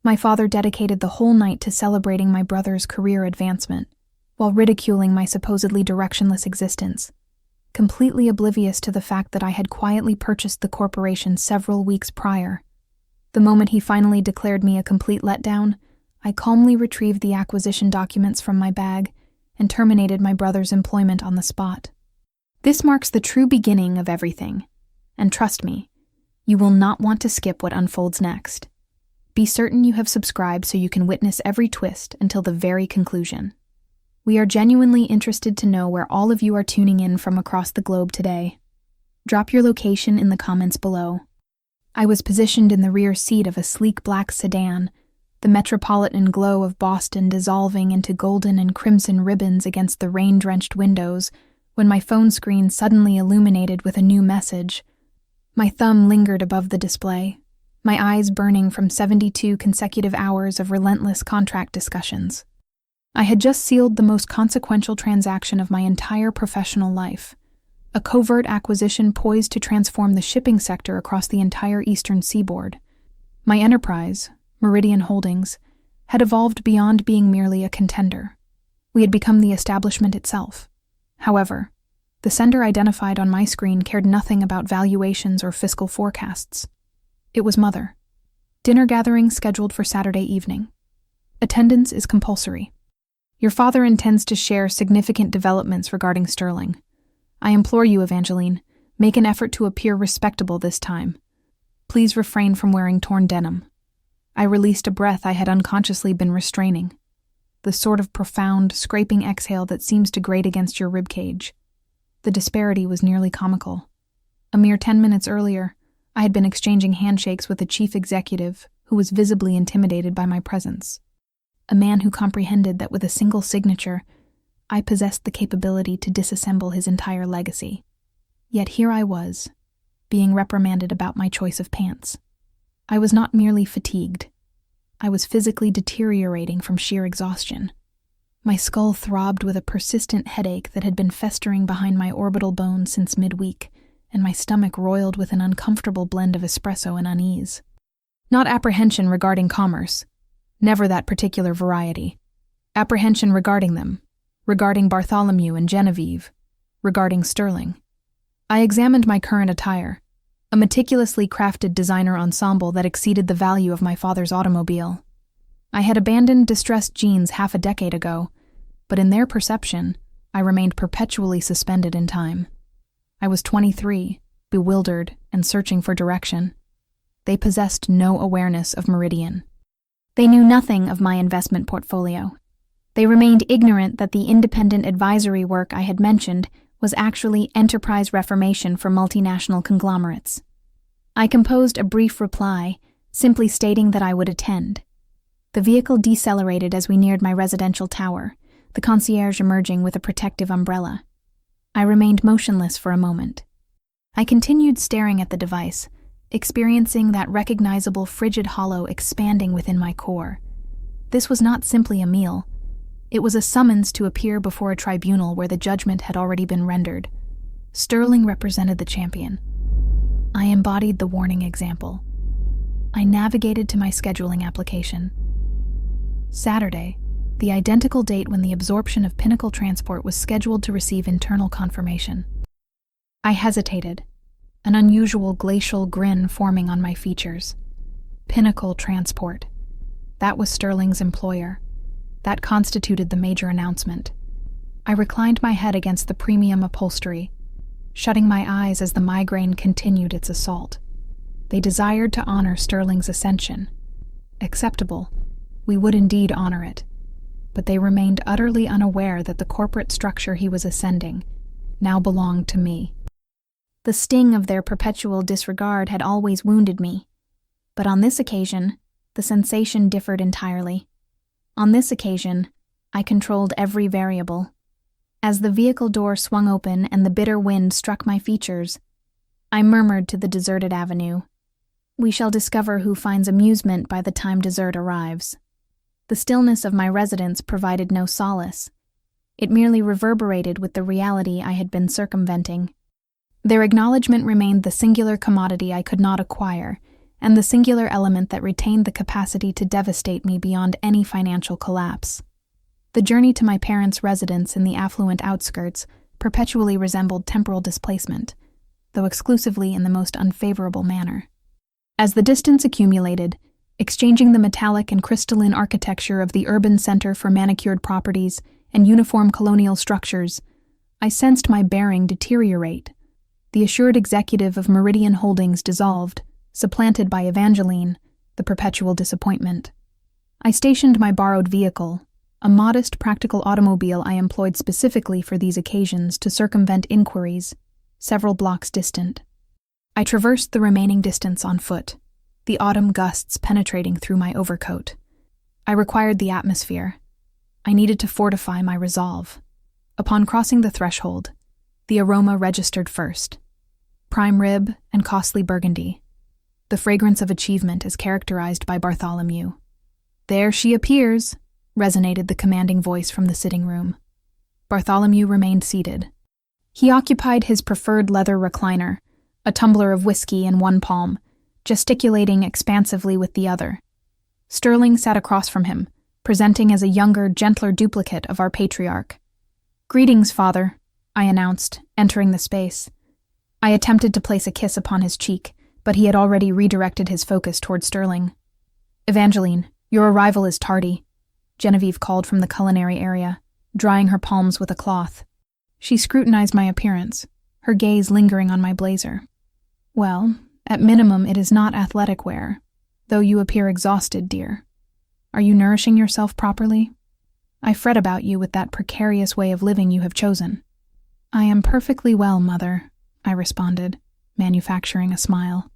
My father dedicated the whole night to celebrating my brother's career advancement, while ridiculing my supposedly directionless existence, completely oblivious to the fact that I had quietly purchased the corporation several weeks prior. The moment he finally declared me a complete letdown, I calmly retrieved the acquisition documents from my bag and terminated my brother's employment on the spot. This marks the true beginning of everything, and trust me, you will not want to skip what unfolds next. Be certain you have subscribed so you can witness every twist until the very conclusion. We are genuinely interested to know where all of you are tuning in from across the globe today. Drop your location in the comments below. I was positioned in the rear seat of a sleek black sedan, the metropolitan glow of Boston dissolving into golden and crimson ribbons against the rain-drenched windows, when my phone screen suddenly illuminated with a new message. My thumb lingered above the display, my eyes burning from 72 consecutive hours of relentless contract discussions. I had just sealed the most consequential transaction of my entire professional life, a covert acquisition poised to transform the shipping sector across the entire eastern seaboard. My enterprise, Meridian Holdings, had evolved beyond being merely a contender. We had become the establishment itself. However, the sender identified on my screen cared nothing about valuations or fiscal forecasts. It was Mother. Dinner gathering scheduled for Saturday evening. Attendance is compulsory. Your father intends to share significant developments regarding Sterling. I implore you, Evangeline, make an effort to appear respectable this time. Please refrain from wearing torn denim. I released a breath I had unconsciously been restraining, the sort of profound, scraping exhale that seems to grate against your ribcage. The disparity was nearly comical. A mere 10 minutes earlier, I had been exchanging handshakes with a chief executive who was visibly intimidated by my presence. A man who comprehended that with a single signature, I possessed the capability to disassemble his entire legacy. Yet here I was, being reprimanded about my choice of pants. I was not merely fatigued. I was physically deteriorating from sheer exhaustion. My skull throbbed with a persistent headache that had been festering behind my orbital bone since midweek, and my stomach roiled with an uncomfortable blend of espresso and unease. Not apprehension regarding commerce. Never that particular variety. Apprehension regarding them. Regarding Bartholomew and Genevieve. Regarding Sterling. I examined my current attire, a meticulously crafted designer ensemble that exceeded the value of my father's automobile. I had abandoned distressed jeans half a decade ago, but in their perception, I remained perpetually suspended in time. I was 23, bewildered, and searching for direction. They possessed no awareness of Meridian. They knew nothing of my investment portfolio. They remained ignorant that the independent advisory work I had mentioned was actually enterprise reformation for multinational conglomerates. I composed a brief reply, simply stating that I would attend. The vehicle decelerated as we neared my residential tower, the concierge emerging with a protective umbrella. I remained motionless for a moment. I continued staring at the device, experiencing that recognizable frigid hollow expanding within my core. This was not simply a meal. It was a summons to appear before a tribunal where the judgment had already been rendered. Sterling represented the champion. I embodied the warning example. I navigated to my scheduling application. Saturday, the identical date when the absorption of Pinnacle Transport was scheduled to receive internal confirmation. I hesitated, an unusual glacial grin forming on my features. Pinnacle Transport. That was Sterling's employer. That constituted the major announcement. I reclined my head against the premium upholstery, shutting my eyes as the migraine continued its assault. They desired to honor Sterling's ascension. Acceptable. We would indeed honor it. But they remained utterly unaware that the corporate structure he was ascending now belonged to me. The sting of their perpetual disregard had always wounded me. But on this occasion, the sensation differed entirely. On this occasion, I controlled every variable. As the vehicle door swung open and the bitter wind struck my features, I murmured to the deserted avenue, "We shall discover who finds amusement by the time dessert arrives." The stillness of my residence provided no solace. It merely reverberated with the reality I had been circumventing. Their acknowledgement remained the singular commodity I could not acquire, and the singular element that retained the capacity to devastate me beyond any financial collapse. The journey to my parents' residence in the affluent outskirts perpetually resembled temporal displacement, though exclusively in the most unfavorable manner. As the distance accumulated, exchanging the metallic and crystalline architecture of the urban center for manicured properties and uniform colonial structures, I sensed my bearing deteriorate. The assured executive of Meridian Holdings dissolved, supplanted by Evangeline, the perpetual disappointment. I stationed my borrowed vehicle, a modest practical automobile I employed specifically for these occasions to circumvent inquiries, several blocks distant. I traversed the remaining distance on foot, the autumn gusts penetrating through my overcoat. I required the atmosphere. I needed to fortify my resolve. Upon crossing the threshold, the aroma registered first. Prime rib and costly burgundy. The fragrance of achievement as characterized by Bartholomew. "There she appears," resonated the commanding voice from the sitting room. Bartholomew remained seated. He occupied his preferred leather recliner, a tumbler of whiskey in one palm, gesticulating expansively with the other. Sterling sat across from him, presenting as a younger, gentler duplicate of our patriarch. "Greetings, father," I announced, entering the space. I attempted to place a kiss upon his cheek, but he had already redirected his focus toward Sterling. "Evangeline, your arrival is tardy," Genevieve called from the culinary area, drying her palms with a cloth. She scrutinized my appearance, her gaze lingering on my blazer. "Well, at minimum it is not athletic wear, though you appear exhausted, dear. Are you nourishing yourself properly? I fret about you with that precarious way of living you have chosen." "I am perfectly well, mother," I responded, manufacturing a smile.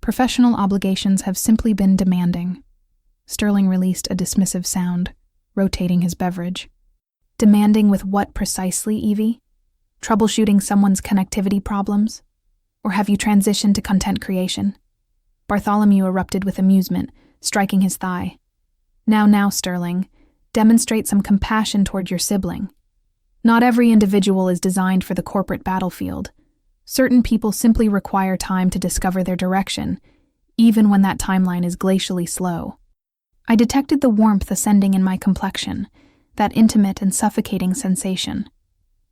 "Professional obligations have simply been demanding." Sterling released a dismissive sound, rotating his beverage. "Demanding with what precisely, Evie? Troubleshooting someone's connectivity problems? Or have you transitioned to content creation?" Bartholomew erupted with amusement, striking his thigh. Now, Sterling, demonstrate some compassion toward your sibling. Not every individual is designed for the corporate battlefield. Certain people simply require time to discover their direction, even when that timeline is glacially slow. I detected the warmth ascending in my complexion, that intimate and suffocating sensation.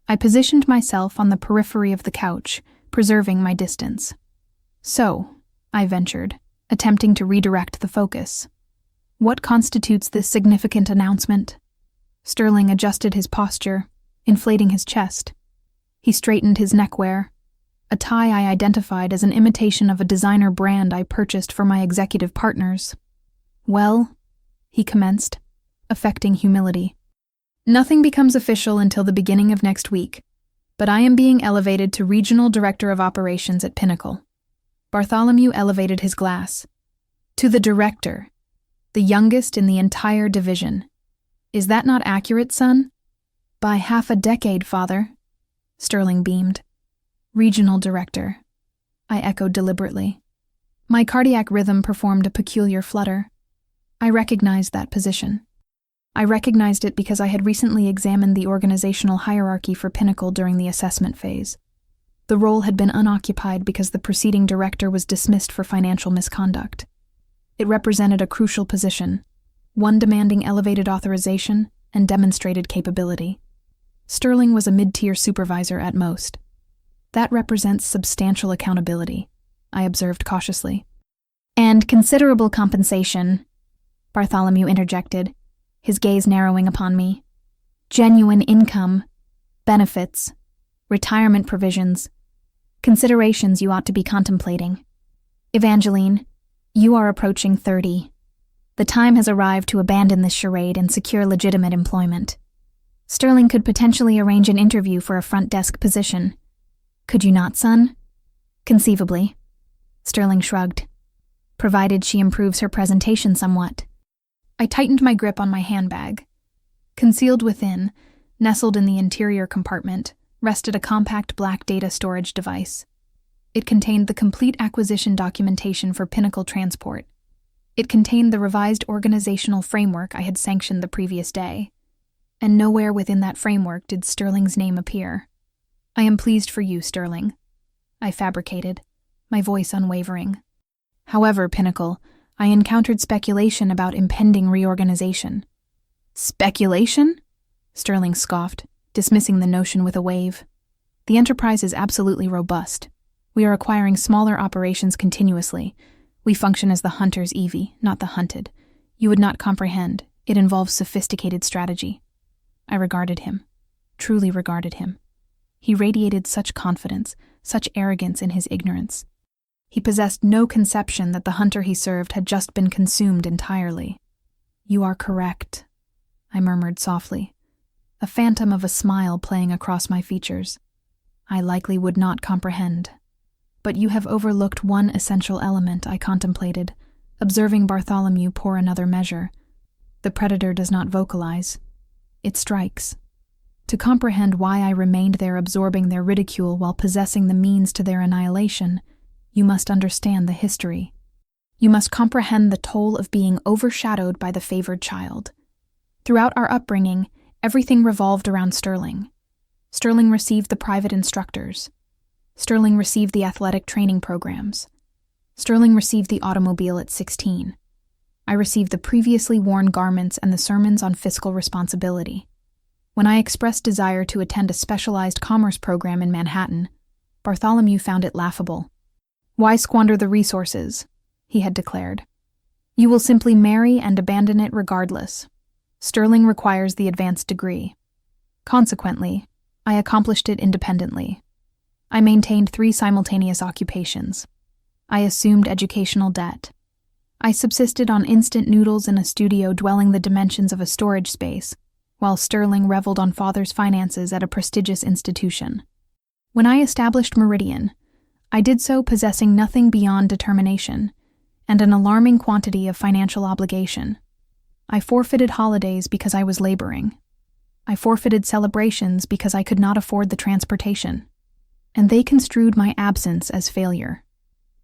I positioned myself on the periphery of the couch, preserving my distance. "So," I ventured, attempting to redirect the focus, "what constitutes this significant announcement?" Sterling adjusted his posture, inflating his chest. He straightened his neckwear, a tie I identified as an imitation of a designer brand I purchased for my executive partners. "Well," he commenced, affecting humility, "nothing becomes official until the beginning of next week, but I am being elevated to Regional Director of Operations at Pinnacle." Bartholomew elevated his glass. "To the director, the youngest in the entire division. Is that not accurate, son?" "By half a decade, father," Sterling beamed. "Regional Director," I echoed deliberately. My cardiac rhythm performed a peculiar flutter. I recognized that position. I recognized it because I had recently examined the organizational hierarchy for Pinnacle during the assessment phase. The role had been unoccupied because the preceding director was dismissed for financial misconduct. It represented a crucial position, one demanding elevated authorization and demonstrated capability. Sterling was a mid-tier supervisor at most. "That represents substantial accountability," I observed cautiously. "And considerable compensation," Bartholomew interjected, his gaze narrowing upon me. "Genuine income, benefits, retirement provisions, considerations you ought to be contemplating. Evangeline, you are approaching 30. The time has arrived to abandon this charade and secure legitimate employment. Sterling could potentially arrange an interview for a front desk position. Could you not, son?" "Conceivably," Sterling shrugged, "provided she improves her presentation somewhat." I tightened my grip on my handbag. Concealed within, nestled in the interior compartment, rested a compact black data storage device. It contained the complete acquisition documentation for Pinnacle Transport. It contained the revised organizational framework I had sanctioned the previous day. And nowhere within that framework did Sterling's name appear. "I am pleased for you, Sterling," I fabricated, my voice unwavering. However, Pinnacle, I encountered speculation about impending reorganization. Speculation? Sterling scoffed, dismissing the notion with a wave. The enterprise is absolutely robust. We are acquiring smaller operations continuously. We function as the hunter's Evie, not the hunted. You would not comprehend. It involves sophisticated strategy. I regarded him, truly regarded him. He radiated such confidence, such arrogance in his ignorance. He possessed no conception that the hunter he served had just been consumed entirely. You are correct, I murmured softly, a phantom of a smile playing across my features. I likely would not comprehend. But you have overlooked one essential element, I contemplated, observing Bartholomew pour another measure. The predator does not vocalize. It strikes. To comprehend why I remained there absorbing their ridicule while possessing the means to their annihilation, you must understand the history. You must comprehend the toll of being overshadowed by the favored child. Throughout our upbringing, everything revolved around Sterling. Sterling received the private instructors. Sterling received the athletic training programs. Sterling received the automobile at 16. I received the previously worn garments and the sermons on fiscal responsibility. When I expressed desire to attend a specialized commerce program in Manhattan, Bartholomew found it laughable. Why squander the resources? He had declared. You will simply marry and abandon it regardless. Sterling requires the advanced degree. Consequently, I accomplished it independently. I maintained 3 simultaneous occupations. I assumed educational debt. I subsisted on instant noodles in a studio dwelling the dimensions of a storage space, while Sterling reveled on father's finances at a prestigious institution. When I established Meridian, I did so possessing nothing beyond determination and an alarming quantity of financial obligation. I forfeited holidays because I was laboring. I forfeited celebrations because I could not afford the transportation. And they construed my absence as failure.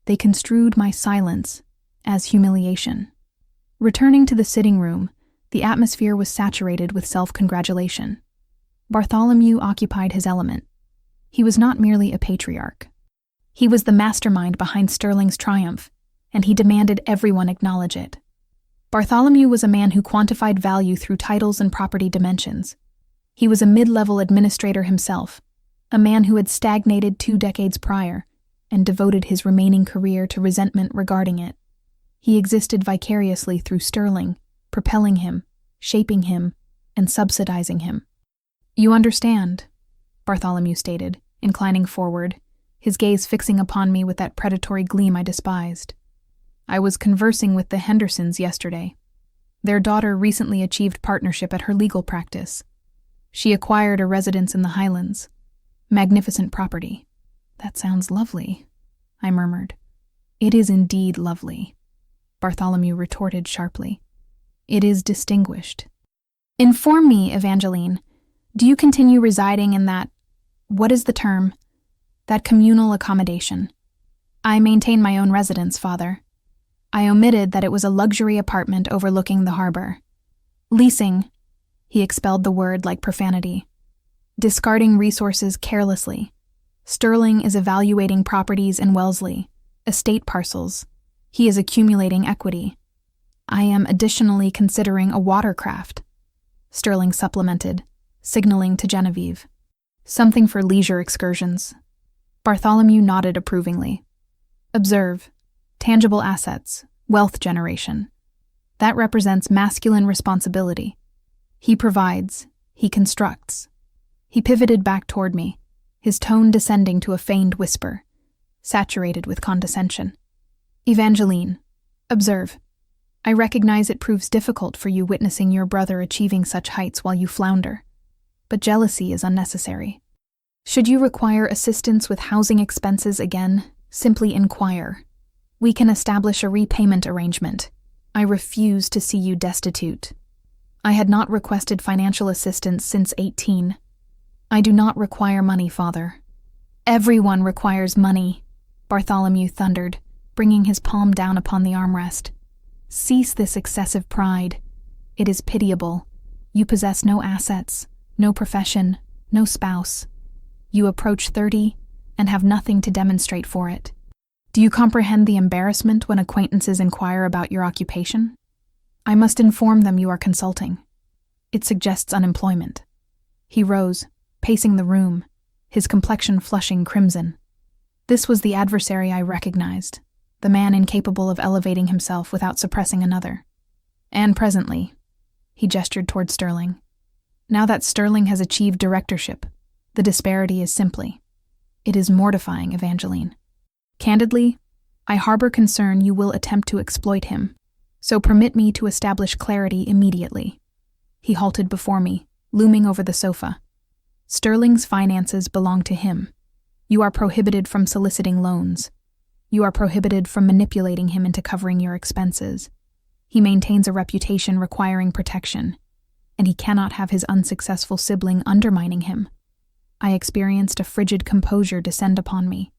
They construed my silence as humiliation. Returning to the sitting room, the atmosphere was saturated with self-congratulation. Bartholomew occupied his element. He was not merely a patriarch. He was the mastermind behind Sterling's triumph, and he demanded everyone acknowledge it. Bartholomew was a man who quantified value through titles and property dimensions. He was a mid-level administrator himself, a man who had stagnated 2 decades prior and devoted his remaining career to resentment regarding it. He existed vicariously through Sterling, propelling him, shaping him, and subsidizing him. You understand, Bartholomew stated, inclining forward, his gaze fixing upon me with that predatory gleam I despised. I was conversing with the Hendersons yesterday. Their daughter recently achieved partnership at her legal practice. She acquired a residence in the Highlands. Magnificent property. That sounds lovely, I murmured. It is indeed lovely, Bartholomew retorted sharply. It is distinguished. Inform me, Evangeline, do you continue residing in that, what is the term? That communal accommodation. I maintain my own residence, Father. I omitted that it was a luxury apartment overlooking the harbor. Leasing, he expelled the word like profanity. Discarding resources carelessly. Sterling is evaluating properties in Wellesley, estate parcels. He is accumulating equity. I am additionally considering a watercraft, Sterling supplemented, signaling to Genevieve. Something for leisure excursions. Bartholomew nodded approvingly. Observe. Tangible assets, wealth generation. That represents masculine responsibility. He provides, he constructs. He pivoted back toward me, his tone descending to a feigned whisper, saturated with condescension. Evangeline, observe. I recognize it proves difficult for you witnessing your brother achieving such heights while you flounder, but jealousy is unnecessary. Should you require assistance with housing expenses again, simply inquire. We can establish a repayment arrangement. I refuse to see you destitute. I had not requested financial assistance since 18. I do not require money, Father. Everyone requires money, Bartholomew thundered, bringing his palm down upon the armrest. Cease this excessive pride. It is pitiable. You possess no assets, no profession, no spouse. You approach 30 and have nothing to demonstrate for it. Do you comprehend the embarrassment when acquaintances inquire about your occupation? I must inform them you are consulting. It suggests unemployment. He rose, pacing the room, his complexion flushing crimson. This was the adversary I recognized, the man incapable of elevating himself without suppressing another. And presently, he gestured toward Sterling. Now that Sterling has achieved directorship, the disparity is simply, it is mortifying, Evangeline. Candidly, I harbor concern you will attempt to exploit him, so permit me to establish clarity immediately. He halted before me, looming over the sofa. Sterling's finances belong to him. You are prohibited from soliciting loans. You are prohibited from manipulating him into covering your expenses. He maintains a reputation requiring protection, and he cannot have his unsuccessful sibling undermining him. I experienced a frigid composure descend upon me,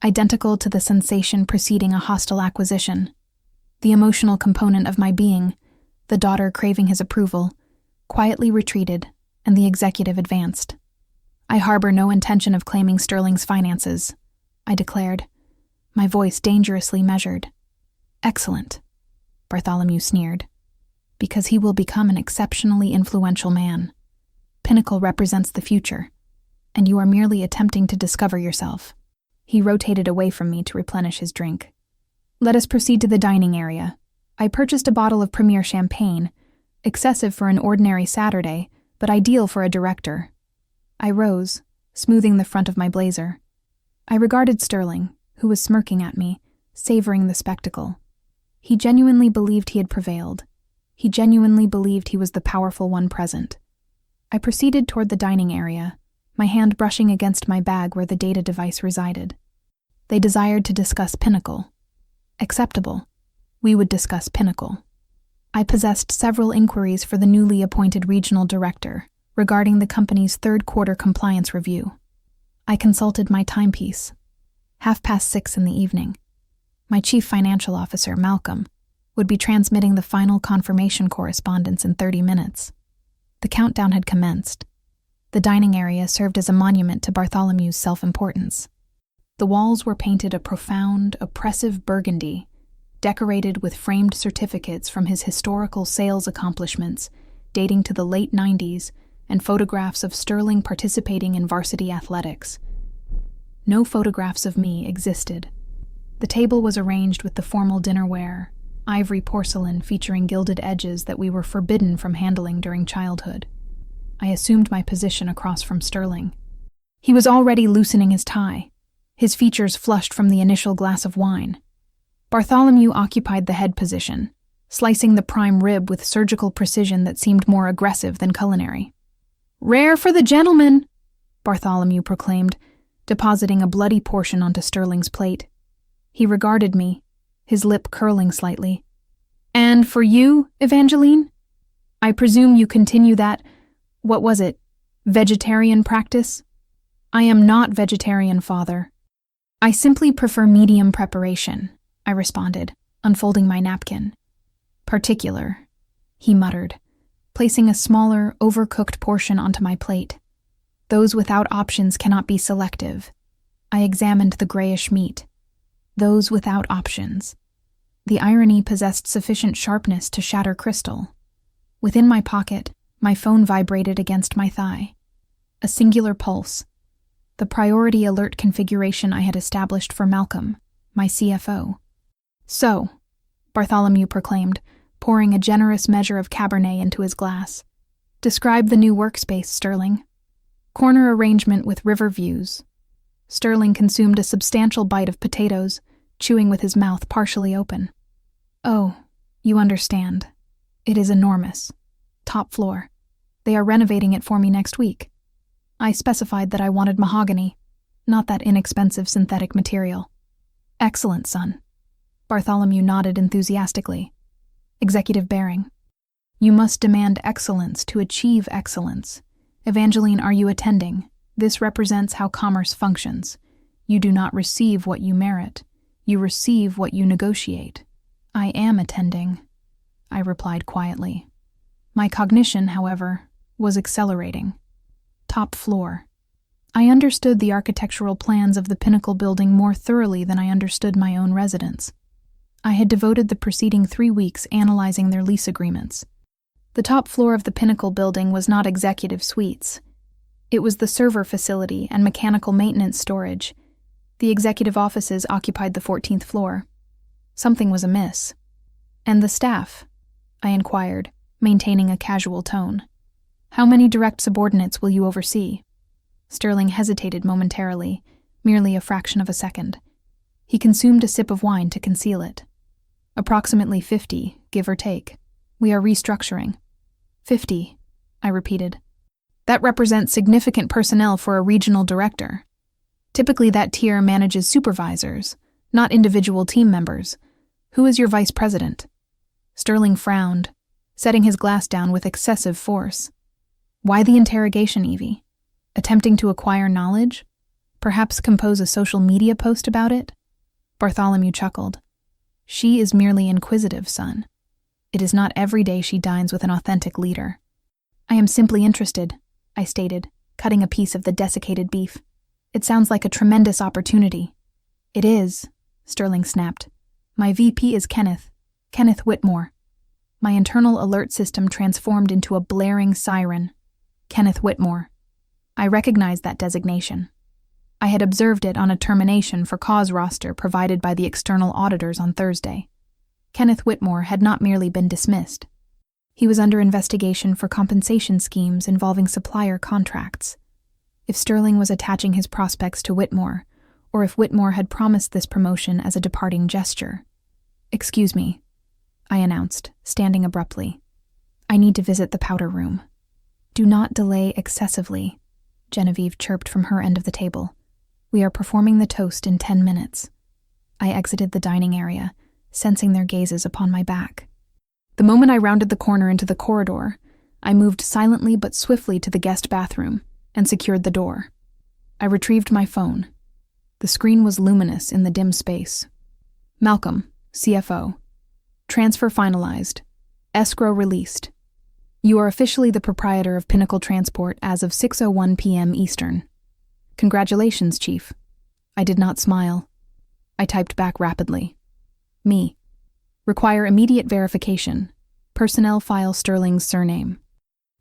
identical to the sensation preceding a hostile acquisition. The emotional component of my being, the daughter craving his approval, quietly retreated, and the executive advanced. I harbor no intention of claiming Sterling's finances, I declared, my voice dangerously measured. Excellent, Bartholomew sneered, because he will become an exceptionally influential man. Pinnacle represents the future, and you are merely attempting to discover yourself. He rotated away from me to replenish his drink. Let us proceed to the dining area. I purchased a bottle of premier champagne, excessive for an ordinary Saturday, but ideal for a director. I rose, smoothing the front of my blazer. I regarded Sterling, who was smirking at me, savoring the spectacle. He genuinely believed he had prevailed. He genuinely believed he was the powerful one present. I proceeded toward the dining area, my hand brushing against my bag where the data device resided. They desired to discuss Pinnacle. Acceptable. We would discuss Pinnacle. I possessed several inquiries for the newly appointed regional director regarding the company's third-quarter compliance review. I consulted my timepiece. 6:30 in the evening. My chief financial officer, Malcolm, would be transmitting the final confirmation correspondence in 30 minutes. The countdown had commenced. The dining area served as a monument to Bartholomew's self-importance. The walls were painted a profound, oppressive burgundy, decorated with framed certificates from his historical sales accomplishments dating to the late 90s and photographs of Sterling participating in varsity athletics. No photographs of me existed. The table was arranged with the formal dinnerware, ivory porcelain featuring gilded edges that we were forbidden from handling during childhood. I assumed my position across from Sterling. He was already loosening his tie, his features flushed from the initial glass of wine. Bartholomew occupied the head position, slicing the prime rib with surgical precision that seemed more aggressive than culinary. "Rare for the gentleman," Bartholomew proclaimed, depositing a bloody portion onto Sterling's plate. He regarded me, his lip curling slightly. "And for you, Evangeline? I presume you continue that, what was it, vegetarian practice?" "I am not vegetarian, Father. I simply prefer medium preparation," I responded, unfolding my napkin. "Particular," he muttered, placing a smaller, overcooked portion onto my plate. "Those without options cannot be selective." I examined the grayish meat. Those without options. The irony possessed sufficient sharpness to shatter crystal. Within my pocket, my phone vibrated against my thigh. A singular pulse. The priority alert configuration I had established for Malcolm, my CFO. "So," Bartholomew proclaimed, pouring a generous measure of Cabernet into his glass. "Describe the new workspace, Sterling." "Corner arrangement with river views." Sterling consumed a substantial bite of potatoes, chewing with his mouth partially open. "Oh, you understand. It is enormous. Top floor. They are renovating it for me next week. I specified that I wanted mahogany, not that inexpensive synthetic material." "Excellent, son." Bartholomew nodded enthusiastically. Executive bearing. "You must demand excellence to achieve excellence. Evangeline, are you attending? This represents how commerce functions. You do not receive what you merit. You receive what you negotiate." "I am attending," I replied quietly. My cognition, however, was accelerating. Top floor. I understood the architectural plans of the Pinnacle building more thoroughly than I understood my own residence. I had devoted the preceding 3 weeks analyzing their lease agreements. The top floor of the Pinnacle building was not executive suites. It was the server facility and mechanical maintenance storage. The executive offices occupied the 14th floor. Something was amiss. "And the staff?" I inquired, maintaining a casual tone. "How many direct subordinates will you oversee?" Sterling hesitated momentarily, merely a fraction of a second. He consumed a sip of wine to conceal it. "Approximately 50, give or take. We are restructuring." 50, I repeated. "That represents significant personnel for a regional director. Typically that tier manages supervisors, not individual team members. Who is your vice president?" Sterling frowned, setting his glass down with excessive force. "Why the interrogation, Evie? Attempting to acquire knowledge? Perhaps compose a social media post about it?" Bartholomew chuckled. "She is merely inquisitive, son. It is not every day she dines with an authentic leader." "I am simply interested," I stated, cutting a piece of the desiccated beef. "It sounds like a tremendous opportunity." "It is," Sterling snapped. "My VP is Kenneth Whitmore." My internal alert system transformed into a blaring siren. Kenneth Whitmore. I recognized that designation. I had observed it on a termination for cause roster provided by the external auditors on Thursday. Kenneth Whitmore had not merely been dismissed. He was under investigation for compensation schemes involving supplier contracts. If Sterling was attaching his prospects to Whitmore, or if Whitmore had promised this promotion as a departing gesture. "Excuse me," I announced, standing abruptly. "I need to visit the powder room." "Do not delay excessively," Genevieve chirped from her end of the table. "We are performing the toast in 10 minutes. I exited the dining area, sensing their gazes upon my back. The moment I rounded the corner into the corridor, I moved silently but swiftly to the guest bathroom and secured the door. I retrieved my phone. The screen was luminous in the dim space. "Malcolm, CFO. Transfer finalized. Escrow released. You are officially the proprietor of Pinnacle Transport as of 6:01 p.m. Eastern. Congratulations, Chief." I did not smile. I typed back rapidly. "Me. Require immediate verification. Personnel file Sterling's surname.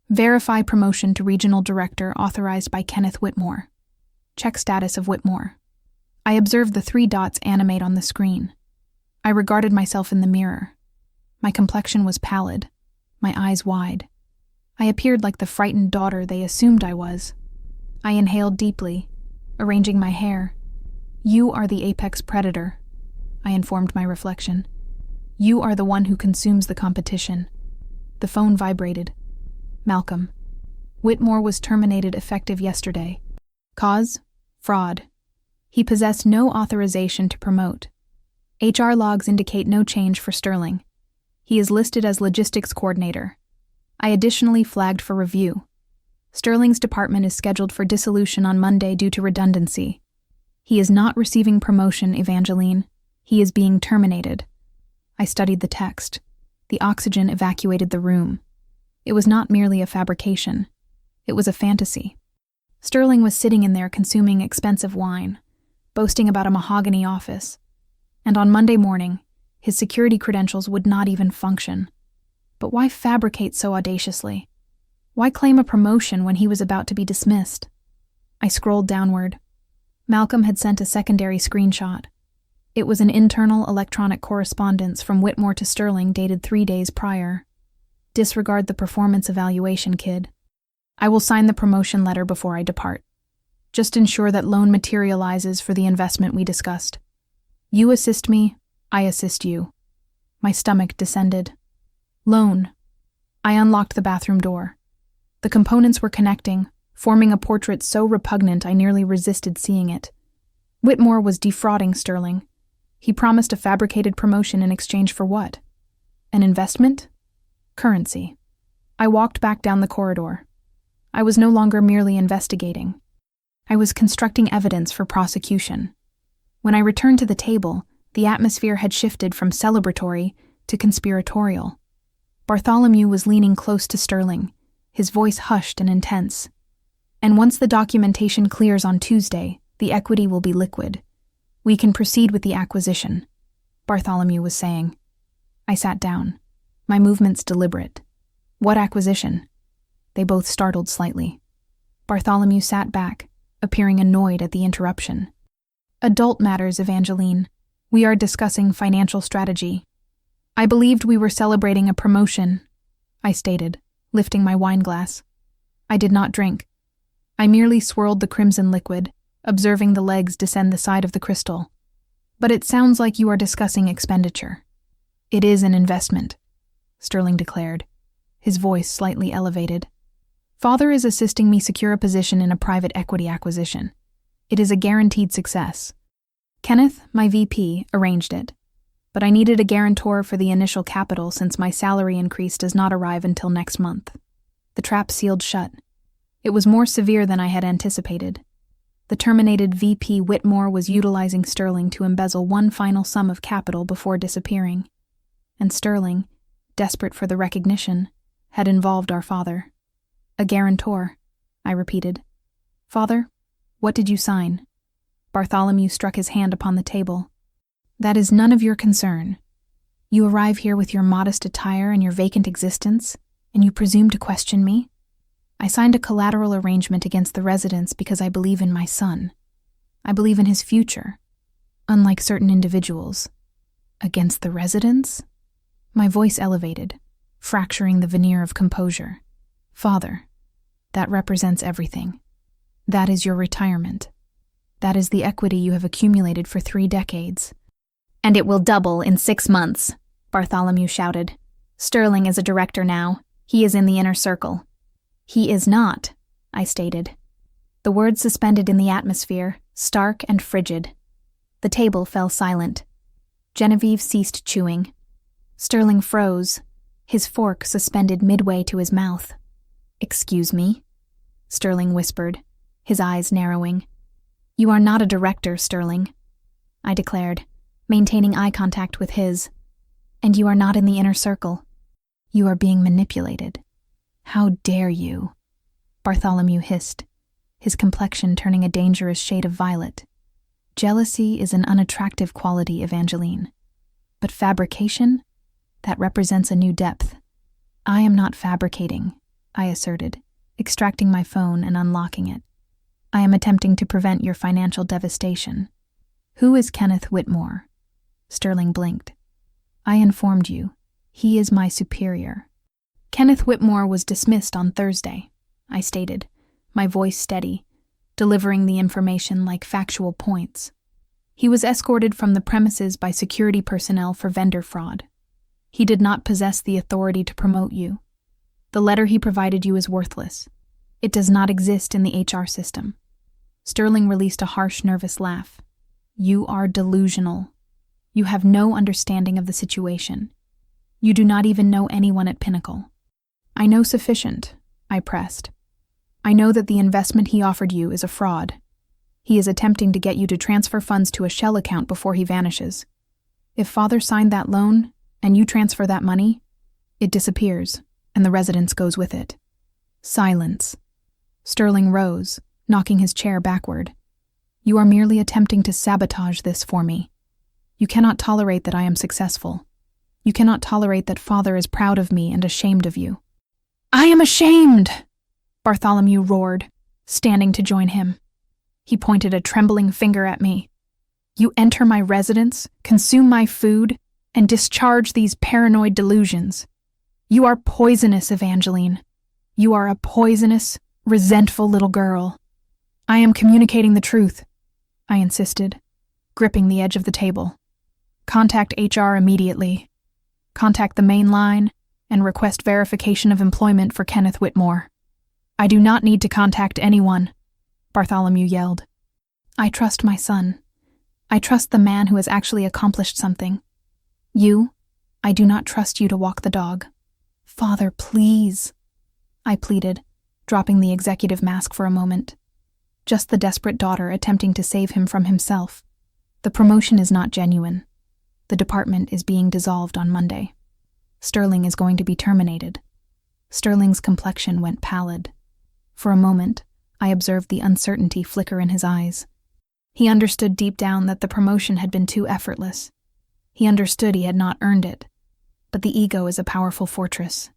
Verify promotion to Regional Director authorized by Kenneth Whitmore. Check status of Whitmore." I observed the 3 dots animate on the screen. I regarded myself in the mirror. My complexion was pallid, my eyes wide. I appeared like the frightened daughter they assumed I was. I inhaled deeply, arranging my hair. "You are the apex predator," I informed my reflection. "You are the one who consumes the competition." The phone vibrated. "Malcolm. Whitmore was terminated effective yesterday. Cause? Fraud. He possessed no authorization to promote. HR logs indicate no change for Sterling. He is listed as logistics coordinator. I additionally flagged for review. Sterling's department is scheduled for dissolution on Monday due to redundancy. He is not receiving promotion, Evangeline. He is being terminated." I studied the text. The oxygen evacuated the room. It was not merely a fabrication. It was a fantasy. Sterling was sitting in there consuming expensive wine, boasting about a mahogany office. And on Monday morning, his security credentials would not even function. But why fabricate so audaciously? Why claim a promotion when he was about to be dismissed? I scrolled downward. Malcolm had sent a secondary screenshot. It was an internal electronic correspondence from Whitmore to Sterling dated 3 days prior. "Disregard the performance evaluation, kid. I will sign the promotion letter before I depart. Just ensure that loan materializes for the investment we discussed. You assist me, I assist you." My stomach descended. Loan. I unlocked the bathroom door. The components were connecting, forming a portrait so repugnant I nearly resisted seeing it. Whitmore was defrauding Sterling. He promised a fabricated promotion in exchange for what? An investment? Currency. I walked back down the corridor. I was no longer merely investigating. I was constructing evidence for prosecution. When I returned to the table, the atmosphere had shifted from celebratory to conspiratorial. Bartholomew was leaning close to Sterling, his voice hushed and intense. And once the documentation clears on Tuesday, the equity will be liquid. We can proceed with the acquisition, Bartholomew was saying. I sat down, my movements deliberate. What acquisition? They both startled slightly. Bartholomew sat back, appearing annoyed at the interruption. Adult matters, Evangeline. We are discussing financial strategy. I believed we were celebrating a promotion, I stated, lifting my wine glass. I did not drink. I merely swirled the crimson liquid, observing the legs descend the side of the crystal. But it sounds like you are discussing expenditure. It is an investment, Sterling declared, his voice slightly elevated. Father is assisting me secure a position in a private equity acquisition. It is a guaranteed success. Kenneth, my VP, arranged it. But I needed a guarantor for the initial capital since my salary increase does not arrive until next month. The trap sealed shut. It was more severe than I had anticipated. The terminated VP Whitmore was utilizing Sterling to embezzle one final sum of capital before disappearing. And Sterling, desperate for the recognition, had involved our father. A guarantor, I repeated. Father, what did you sign? Bartholomew struck his hand upon the table. That is none of your concern. You arrive here with your modest attire and your vacant existence, and you presume to question me? I signed a collateral arrangement against the residence because I believe in my son. I believe in his future, unlike certain individuals. Against the residence? My voice elevated, fracturing the veneer of composure. Father, that represents everything. That is your retirement. That is the equity you have accumulated for 3 decades. And it will double in 6 months, Bartholomew shouted. Sterling is a director now. He is in the inner circle. He is not, I stated. The words suspended in the atmosphere, stark and frigid. The table fell silent. Genevieve ceased chewing. Sterling froze, his fork suspended midway to his mouth. Excuse me, Sterling whispered, his eyes narrowing. You are not a director, Sterling, I declared, maintaining eye contact with his. And you are not in the inner circle. You are being manipulated. How dare you? Bartholomew hissed, his complexion turning a dangerous shade of violet. Jealousy is an unattractive quality, Evangeline. But fabrication? That represents a new depth. I am not fabricating, I asserted, extracting my phone and unlocking it. I am attempting to prevent your financial devastation. Who is Kenneth Whitmore? Sterling blinked. I informed you. He is my superior. Kenneth Whitmore was dismissed on Thursday, I stated, my voice steady, delivering the information like factual points. He was escorted from the premises by security personnel for vendor fraud. He did not possess the authority to promote you. The letter he provided you is worthless. It does not exist in the HR system. Sterling released a harsh, nervous laugh. You are delusional. You have no understanding of the situation. You do not even know anyone at Pinnacle. I know sufficient, I pressed. I know that the investment he offered you is a fraud. He is attempting to get you to transfer funds to a shell account before he vanishes. If Father signed that loan, and you transfer that money, it disappears, and the residence goes with it. Silence. Sterling rose, knocking his chair backward. You are merely attempting to sabotage this for me. You cannot tolerate that I am successful. You cannot tolerate that Father is proud of me and ashamed of you. I am ashamed! Bartholomew roared, standing to join him. He pointed a trembling finger at me. You enter my residence, consume my food, and discharge these paranoid delusions. You are poisonous, Evangeline. You are a poisonous, resentful little girl. I am communicating the truth, I insisted, gripping the edge of the table. Contact HR immediately. Contact the main line and request verification of employment for Kenneth Whitmore. I do not need to contact anyone, Bartholomew yelled. I trust my son. I trust the man who has actually accomplished something. You, I do not trust you to walk the dog. Father, please, I pleaded, dropping the executive mask for a moment. Just the desperate daughter attempting to save him from himself. The promotion is not genuine. The department is being dissolved on Monday. Sterling is going to be terminated. Sterling's complexion went pallid. For a moment, I observed the uncertainty flicker in his eyes. He understood deep down that the promotion had been too effortless. He understood he had not earned it. But the ego is a powerful fortress.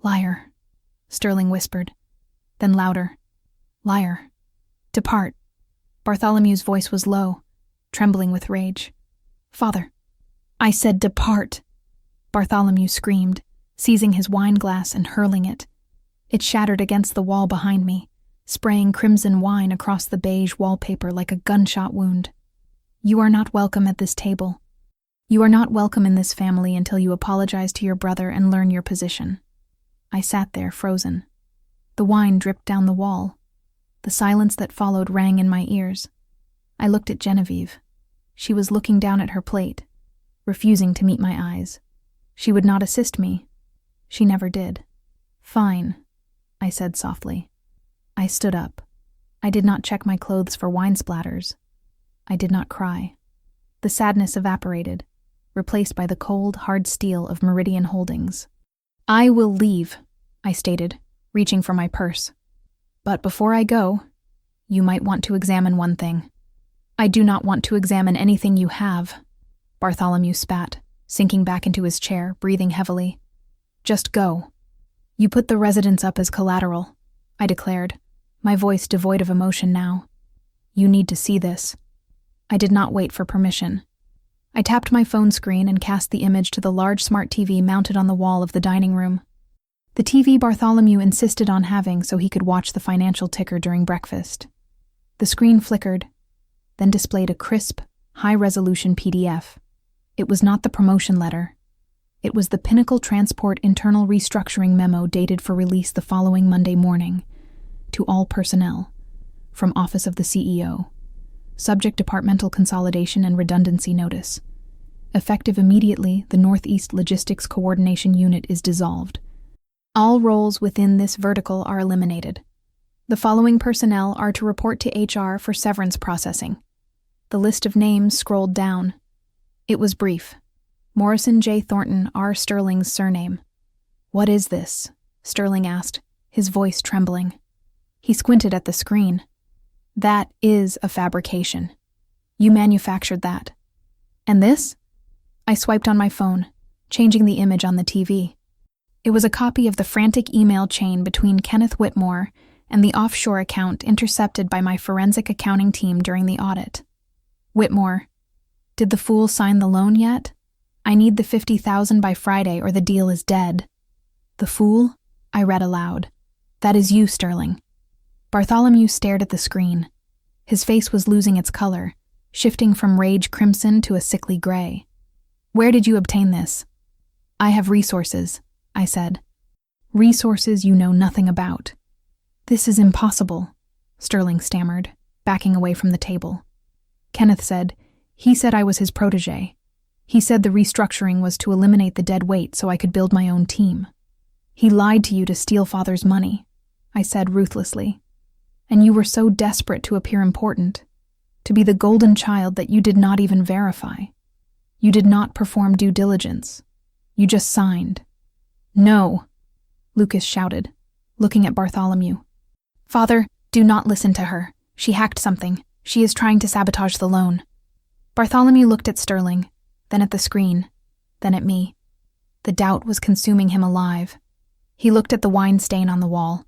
Liar, Sterling whispered. Then louder. Liar. Depart. Bartholomew's voice was low, trembling with rage. Father. I said depart. Bartholomew screamed, seizing his wine glass and hurling it. It shattered against the wall behind me, spraying crimson wine across the beige wallpaper like a gunshot wound. You are not welcome at this table. You are not welcome in this family until you apologize to your brother and learn your position. I sat there, frozen. The wine dripped down the wall. The silence that followed rang in my ears. I looked at Genevieve. She was looking down at her plate, refusing to meet my eyes. She would not assist me. She never did. Fine, I said softly. I stood up. I did not check my clothes for wine splatters. I did not cry. The sadness evaporated, replaced by the cold, hard steel of Meridian Holdings. I will leave, I stated, reaching for my purse. But before I go, you might want to examine one thing. I do not want to examine anything you have, Bartholomew spat, sinking back into his chair, breathing heavily. Just go. You put the residence up as collateral, I declared, my voice devoid of emotion now. You need to see this. I did not wait for permission. I tapped my phone screen and cast the image to the large smart TV mounted on the wall of the dining room. The TV Bartholomew insisted on having so he could watch the financial ticker during breakfast. The screen flickered, then displayed a crisp, high-resolution PDF. It was not the promotion letter. It was the Pinnacle Transport internal restructuring memo dated for release the following Monday morning. To all personnel. From Office of the CEO. Subject Departmental Consolidation and Redundancy Notice. Effective immediately, the Northeast Logistics Coordination Unit is dissolved. All roles within this vertical are eliminated. The following personnel are to report to HR for severance processing. The list of names scrolled down. It was brief. Morrison J. Thornton, R. Sterling's surname. What is this? Sterling asked, his voice trembling. He squinted at the screen. That is a fabrication. You manufactured that. And this? I swiped on my phone, changing the image on the TV. It was a copy of the frantic email chain between Kenneth Whitmore and the offshore account intercepted by my forensic accounting team during the audit. Whitmore, did the fool sign the loan yet? I need the $50,000 by Friday or the deal is dead. The fool? I read aloud. That is you, Sterling. Bartholomew stared at the screen. His face was losing its color, shifting from rage crimson to a sickly gray. Where did you obtain this? I have resources, I said. Resources you know nothing about. This is impossible, Sterling stammered, backing away from the table. Kenneth said, he said I was his protege. He said the restructuring was to eliminate the dead weight so I could build my own team. He lied to you to steal Father's money, I said ruthlessly. And you were so desperate to appear important, to be the golden child that you did not even verify. You did not perform due diligence. You just signed. No, Lucas shouted, looking at Bartholomew. Father, do not listen to her. She hacked something. She is trying to sabotage the loan. Bartholomew looked at Sterling, then at the screen, then at me. The doubt was consuming him alive. He looked at the wine stain on the wall.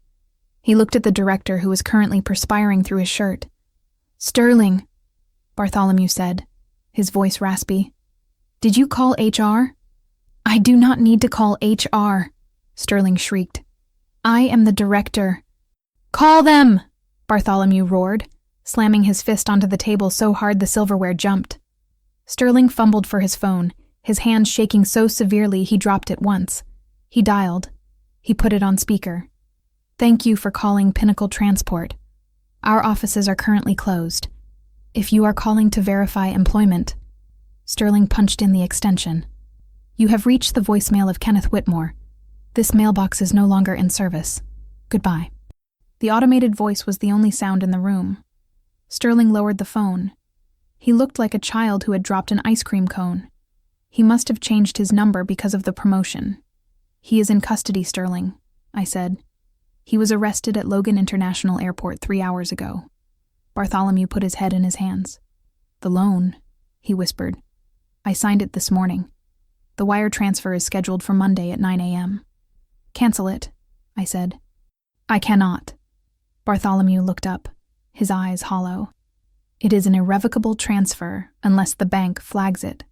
He looked at the director who was currently perspiring through his shirt. Sterling, Bartholomew said, his voice raspy. Did you call HR? I do not need to call HR, Sterling shrieked. I am the director. Call them, Bartholomew roared, slamming his fist onto the table so hard the silverware jumped. Sterling fumbled for his phone, his hands shaking so severely he dropped it once. He dialed. He put it on speaker. Thank you for calling Pinnacle Transport. Our offices are currently closed. If you are calling to verify employment, Sterling punched in the extension. You have reached the voicemail of Kenneth Whitmore. This mailbox is no longer in service. Goodbye. The automated voice was the only sound in the room. Sterling lowered the phone. He looked like a child who had dropped an ice cream cone. He must have changed his number because of the promotion. He is in custody, Sterling, I said. He was arrested at Logan International Airport 3 hours ago. Bartholomew put his head in his hands. The loan, he whispered. I signed it this morning. The wire transfer is scheduled for Monday at 9 a.m. Cancel it, I said. I cannot. Bartholomew looked up, his eyes hollow. It is an irrevocable transfer unless the bank flags it,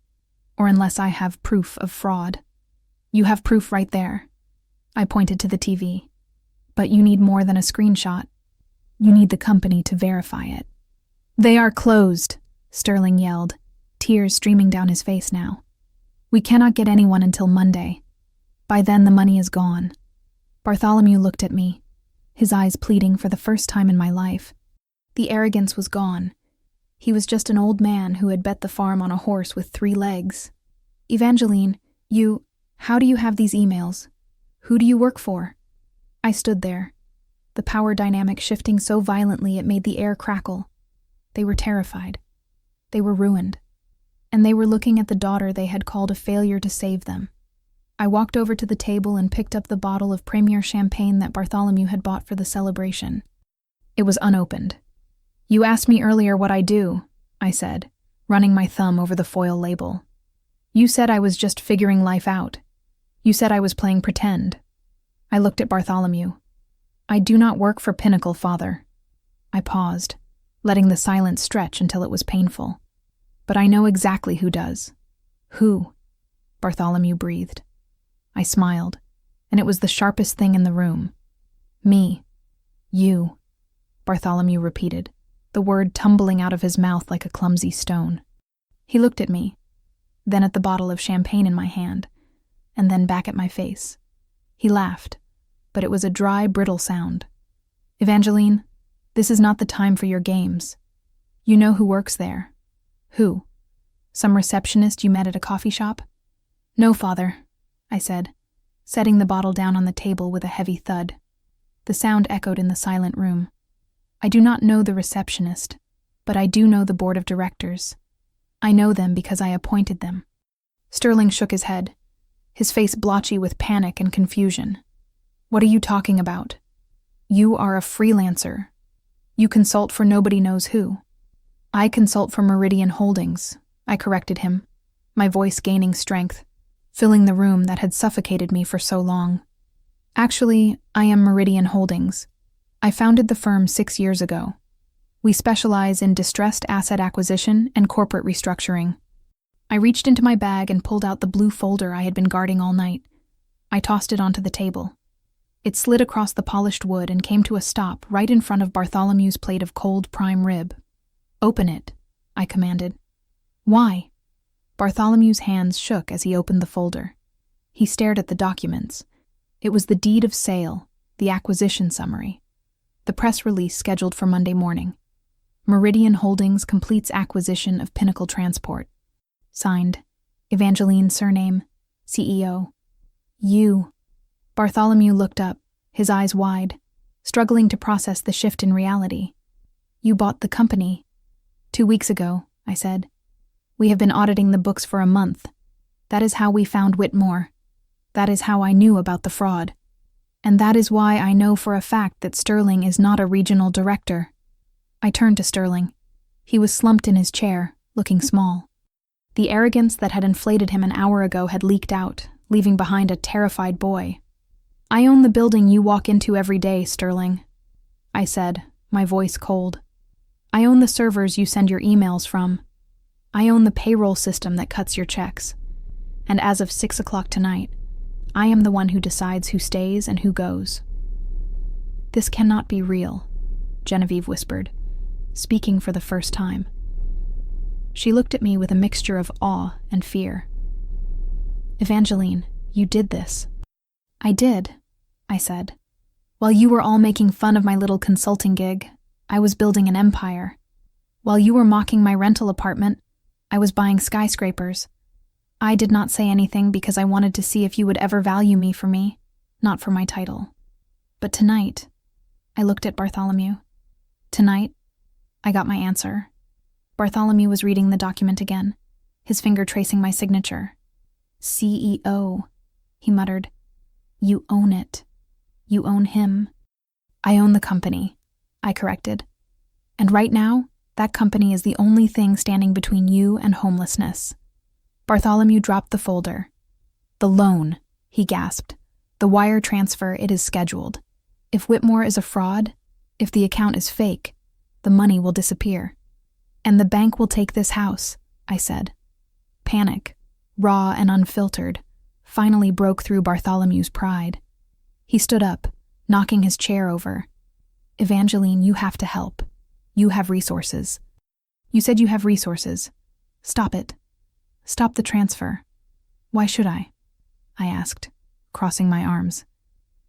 or unless I have proof of fraud. You have proof right there. I pointed to the TV. But you need more than a screenshot. You need the company to verify it. They are closed, Sterling yelled, tears streaming down his face now. We cannot get anyone until Monday. By then the money is gone. Bartholomew looked at me, his eyes pleading for the first time in my life. The arrogance was gone. He was just an old man who had bet the farm on a horse with 3 legs. Evangeline, how do you have these emails? Who do you work for? I stood there, the power dynamic shifting so violently it made the air crackle. They were terrified. They were ruined. And they were looking at the daughter they had called a failure to save them. I walked over to the table and picked up the bottle of Premier champagne that Bartholomew had bought for the celebration. It was unopened. You asked me earlier what I do, I said, running my thumb over the foil label. You said I was just figuring life out. You said I was playing pretend. I looked at Bartholomew. I do not work for Pinnacle, Father. I paused, letting the silence stretch until it was painful. But I know exactly who does. Who? Bartholomew breathed. I smiled, and it was the sharpest thing in the room. Me. You. Bartholomew repeated, the word tumbling out of his mouth like a clumsy stone. He looked at me, then at the bottle of champagne in my hand, and then back at my face. He laughed, but it was a dry, brittle sound. Evangeline, this is not the time for your games. You know who works there. Who? Some receptionist you met at a coffee shop? No, Father, I said, setting the bottle down on the table with a heavy thud. The sound echoed in the silent room. I do not know the receptionist, but I do know the board of directors. I know them because I appointed them. Sterling shook his head, his face blotchy with panic and confusion. What are you talking about? You are a freelancer. You consult for nobody knows who. I consult for Meridian Holdings, I corrected him, my voice gaining strength, filling the room that had suffocated me for so long. Actually, I am Meridian Holdings. I founded the firm 6 years ago. We specialize in distressed asset acquisition and corporate restructuring. I reached into my bag and pulled out the blue folder I had been guarding all night. I tossed it onto the table. It slid across the polished wood and came to a stop right in front of Bartholomew's plate of cold prime rib. Open it, I commanded. Why? Bartholomew's hands shook as he opened the folder. He stared at the documents. It was the deed of sale, the acquisition summary. The press release scheduled for Monday morning. Meridian Holdings completes acquisition of Pinnacle Transport. Signed, Evangeline surname, CEO. You. Bartholomew looked up, his eyes wide, struggling to process the shift in reality. You bought the company. 2 weeks ago, I said. We have been auditing the books for a month. That is how we found Whitmore. That is how I knew about the fraud. And that is why I know for a fact that Sterling is not a regional director. I turned to Sterling. He was slumped in his chair, looking small. The arrogance that had inflated him an hour ago had leaked out, leaving behind a terrified boy. I own the building you walk into every day, Sterling, I said, my voice cold. I own the servers you send your emails from. I own the payroll system that cuts your checks. And as of 6 o'clock tonight, I am the one who decides who stays and who goes. This cannot be real, Genevieve whispered, speaking for the first time. She looked at me with a mixture of awe and fear. Evangeline, you did this. I did, I said. While you were all making fun of my little consulting gig, I was building an empire. While you were mocking my rental apartment, I was buying skyscrapers. I did not say anything because I wanted to see if you would ever value me for me, not for my title. But tonight, I looked at Bartholomew. Tonight, I got my answer. Bartholomew was reading the document again, his finger tracing my signature. CEO, he muttered. You own it. You own him. I own the company, I corrected. And right now, that company is the only thing standing between you and homelessness. Bartholomew dropped the folder. The loan, he gasped. The wire transfer, it is scheduled. If Whitmore is a fraud, if the account is fake, the money will disappear. And the bank will take this house, I said. Panic, raw and unfiltered, finally broke through Bartholomew's pride. He stood up, knocking his chair over. Evangeline, you have to help. You have resources. You said you have resources. Stop it. Stop the transfer. Why should I asked, crossing my arms.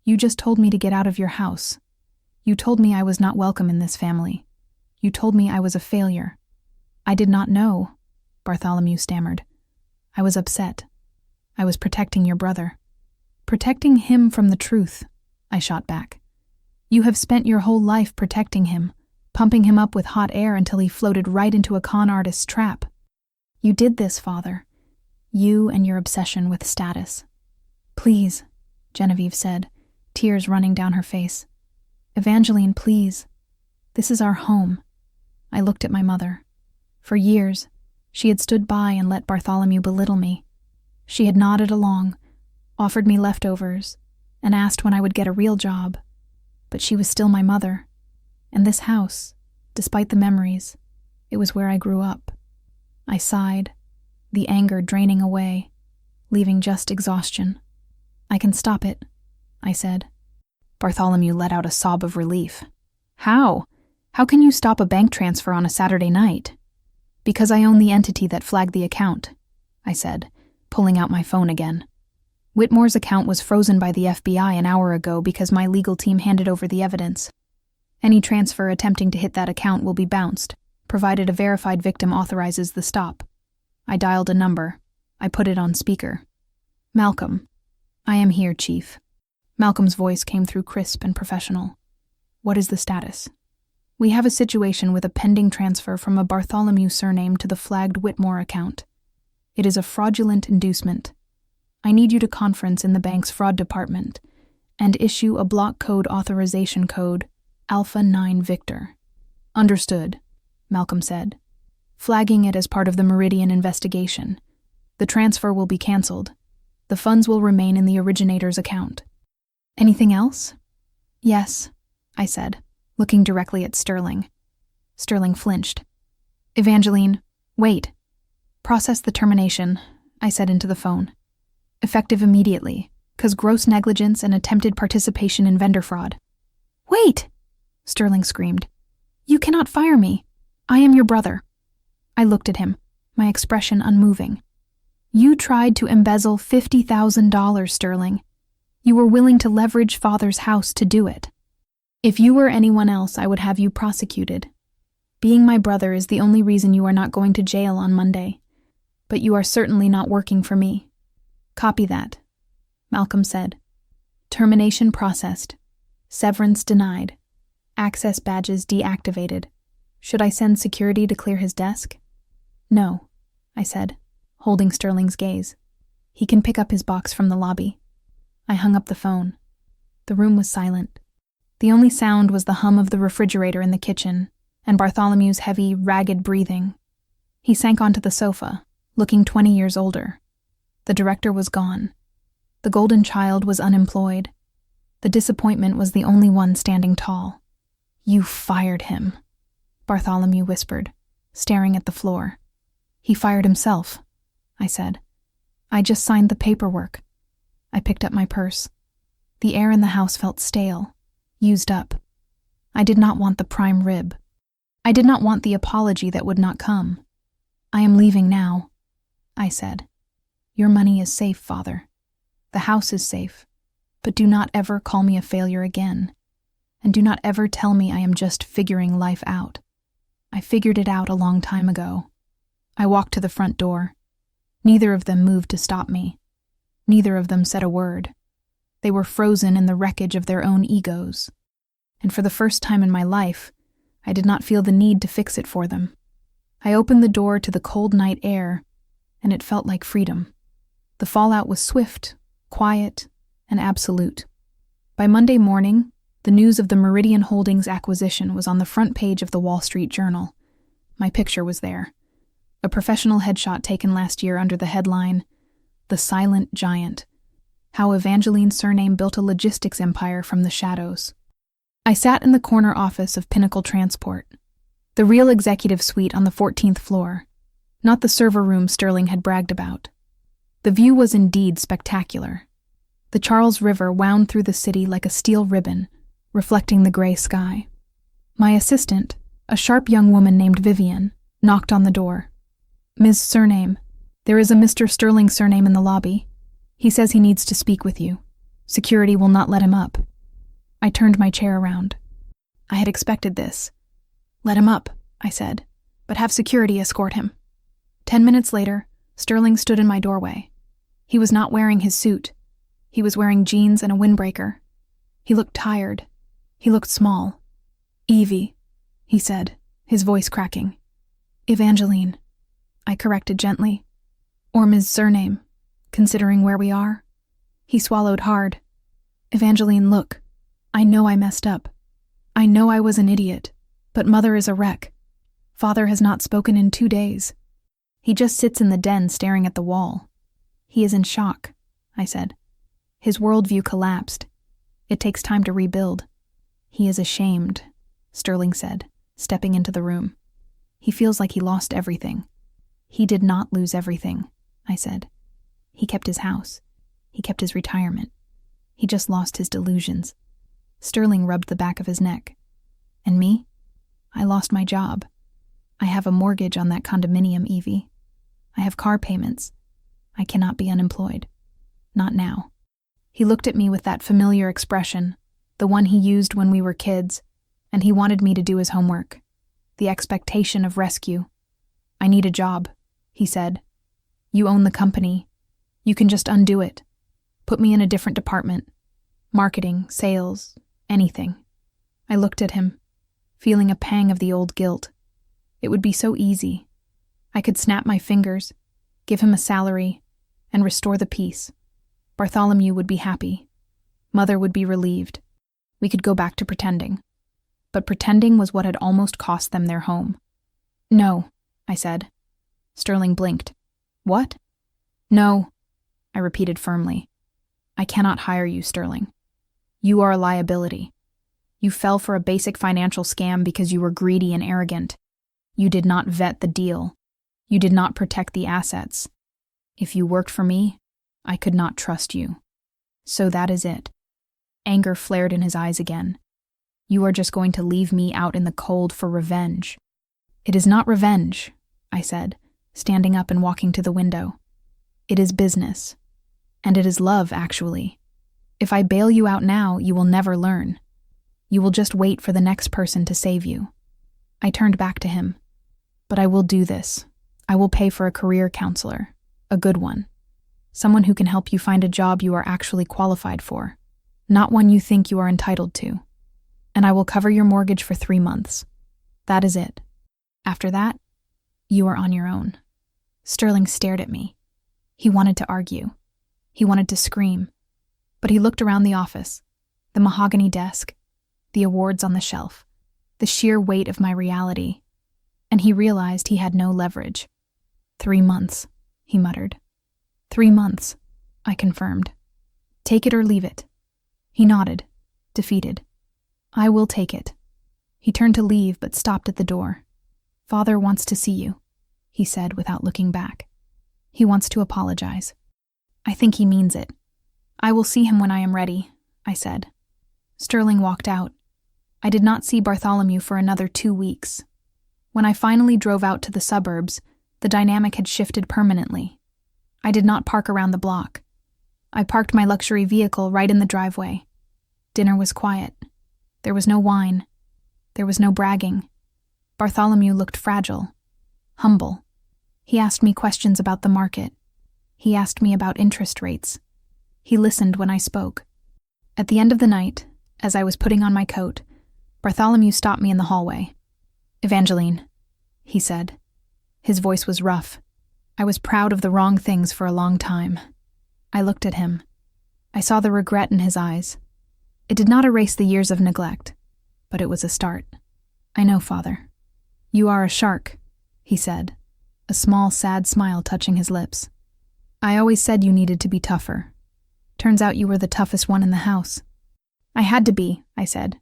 You just told me to get out of your house. You told me I was not welcome in this family. You told me I was a failure. I did not know, Bartholomew stammered. I was upset. I was protecting your brother. Protecting him from the truth, I shot back. You have spent your whole life protecting him, pumping him up with hot air until he floated right into a con artist's trap. You did this, Father. You and your obsession with status. Please, Genevieve said, tears running down her face. Evangeline, please. This is our home. I looked at my mother. For years, she had stood by and let Bartholomew belittle me. She had nodded along, offered me leftovers, and asked when I would get a real job. But she was still my mother. And this house, despite the memories, it was where I grew up. I sighed, the anger draining away, leaving just exhaustion. I can stop it, I said. Bartholomew let out a sob of relief. How? How can you stop a bank transfer on a Saturday night? Because I own the entity that flagged the account, I said, pulling out my phone again. Whitmore's account was frozen by the FBI an hour ago because my legal team handed over the evidence. Any transfer attempting to hit that account will be bounced, provided a verified victim authorizes the stop. I dialed a number. I put it on speaker. Malcolm. I am here, Chief. Malcolm's voice came through crisp and professional. What is the status? We have a situation with a pending transfer from a Bartholomew surname to the flagged Whitmore account. It is a fraudulent inducement. I need you to conference in the bank's fraud department and issue a block code authorization code Alpha 9 Victor. Understood, Malcolm said, flagging it as part of the Meridian investigation. The transfer will be canceled. The funds will remain in the originator's account. Anything else? Yes, I said, looking directly at Sterling. Sterling flinched. Evangeline, wait. Process the termination, I said into the phone. Effective immediately, 'cause gross negligence and attempted participation in vendor fraud. Wait! Sterling screamed. You cannot fire me. I am your brother. I looked at him, my expression unmoving. You tried to embezzle $50,000, Sterling. You were willing to leverage Father's house to do it. If you were anyone else, I would have you prosecuted. Being my brother is the only reason you are not going to jail on Monday. But you are certainly not working for me. Copy that, Malcolm said. Termination processed. Severance denied. Access badges deactivated. Should I send security to clear his desk? No, I said, holding Sterling's gaze. He can pick up his box from the lobby. I hung up the phone. The room was silent. The only sound was the hum of the refrigerator in the kitchen and Bartholomew's heavy, ragged breathing. He sank onto the sofa, looking 20 years older. The director was gone. The golden child was unemployed. The disappointment was the only one standing tall. You fired him, Bartholomew whispered, staring at the floor. He fired himself, I said. I just signed the paperwork. I picked up my purse. The air in the house felt stale, used up. I did not want the prime rib. I did not want the apology that would not come. I am leaving now, I said. Your money is safe, Father. The house is safe. But do not ever call me a failure again. And do not ever tell me I am just figuring life out. I figured it out a long time ago. I walked to the front door. Neither of them moved to stop me. Neither of them said a word. They were frozen in the wreckage of their own egos. And for the first time in my life, I did not feel the need to fix it for them. I opened the door to the cold night air, and it felt like freedom. The fallout was swift, quiet, and absolute. By Monday morning, The news of the Meridian Holdings acquisition was on the front page of the Wall Street Journal. My picture was there. A professional headshot taken last year under the headline, "The Silent Giant: How Evangeline Surname Built a Logistics Empire from the Shadows." I sat in the corner office of Pinnacle Transport, the real executive suite on the 14th floor, not the server room Sterling had bragged about. The view was indeed spectacular. The Charles River wound through the city like a steel ribbon, reflecting the gray sky. My assistant, a sharp young woman named Vivian, knocked on the door. "Ms. Surname, there is a Mr. Sterling Surname in the lobby. He says he needs to speak with you. Security will not let him up." I turned my chair around. I had expected this. "Let him up," I said, "but have security escort him." 10 minutes later, Sterling stood in my doorway. He was not wearing his suit. He was wearing jeans and a windbreaker. He looked tired. He looked small. "Evie," he said, his voice cracking. "Evangeline," I corrected gently. "Or Ms. Surname, considering where we are." He swallowed hard. "Evangeline, look. I know I messed up. I know I was an idiot, but Mother is a wreck. Father has not spoken in 2 days. He just sits in the den staring at the wall. He is in shock," I said. "His worldview collapsed. It takes time to rebuild." "He is ashamed," Sterling said, stepping into the room. "He feels like he lost everything." "He did not lose everything," I said. "He kept his house. He kept his retirement. He just lost his delusions." Sterling rubbed the back of his neck. "And me? I lost my job. I have a mortgage on that condominium, Evie. I have car payments. I cannot be unemployed. Not now." He looked at me with that familiar expression, the one he used when we were kids, and he wanted me to do his homework. The expectation of rescue. "I need a job," he said. "You own the company. You can just undo it. Put me in a different department. Marketing, sales, anything." I looked at him, feeling a pang of the old guilt. It would be so easy. I could snap my fingers, give him a salary, and restore the peace. Bartholomew would be happy. Mother would be relieved. We could go back to pretending. But pretending was what had almost cost them their home. "No," I said. Sterling blinked. "What?" "No," I repeated firmly. "I cannot hire you, Sterling. You are a liability. You fell for a basic financial scam because you were greedy and arrogant. You did not vet the deal. You did not protect the assets. If you worked for me, I could not trust you. So that is it." Anger flared in his eyes again. "You are just going to leave me out in the cold for revenge." "It is not revenge," I said, standing up and walking to the window. "It is business. And it is love, actually. If I bail you out now, you will never learn. You will just wait for the next person to save you." I turned back to him. "But I will do this. I will pay for a career counselor, a good one. Someone who can help you find a job you are actually qualified for, not one you think you are entitled to. And I will cover your mortgage for 3 months. That is it. After that, you are on your own." Sterling stared at me. He wanted to argue. He wanted to scream. But he looked around the office, the mahogany desk, the awards on the shelf, the sheer weight of my reality, and he realized he had no leverage. 3 months, he muttered. 3 months, I confirmed. "Take it or leave it." He nodded, defeated. "I will take it." He turned to leave but stopped at the door. "Father wants to see you," he said without looking back. "He wants to apologize. I think he means it." "I will see him when I am ready," I said. Sterling walked out. I did not see Bartholomew for another 2 weeks. When I finally drove out to the suburbs, the dynamic had shifted permanently. I did not park around the block. I parked my luxury vehicle right in the driveway. Dinner was quiet. There was no wine. There was no bragging. Bartholomew looked fragile, humble. He asked me questions about the market. He asked me about interest rates. He listened when I spoke. At the end of the night, as I was putting on my coat, Bartholomew stopped me in the hallway. "Evangeline," he said. His voice was rough. I was proud of the wrong things for a long time. I looked at him. I saw the regret in his eyes. It did not erase the years of neglect, but it was a start. "I know, Father. You are a shark," he said, a small, sad smile touching his lips. "I always said you needed to be tougher. Turns out you were the toughest one in the house." "I had to be," I said,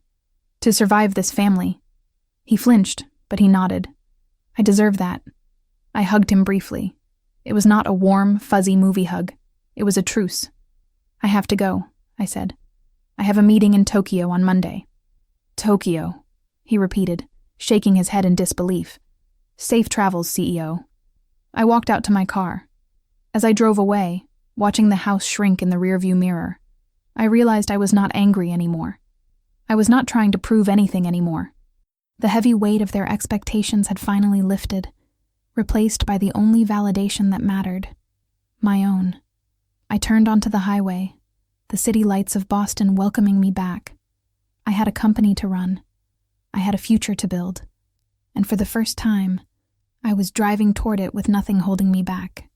"to survive this family." He flinched, but he nodded. "I deserve that." I hugged him briefly. It was not a warm, fuzzy movie hug. It was a truce. "I have to go," I said. "I have a meeting in Tokyo on Monday." "Tokyo," he repeated, shaking his head in disbelief. "Safe travels, CEO." I walked out to my car. As I drove away, watching the house shrink in the rearview mirror, I realized I was not angry anymore. I was not trying to prove anything anymore. The heavy weight of their expectations had finally lifted, replaced by the only validation that mattered, my own. I turned onto the highway, the city lights of Boston welcoming me back. I had a company to run. I had a future to build. And for the first time, I was driving toward it with nothing holding me back.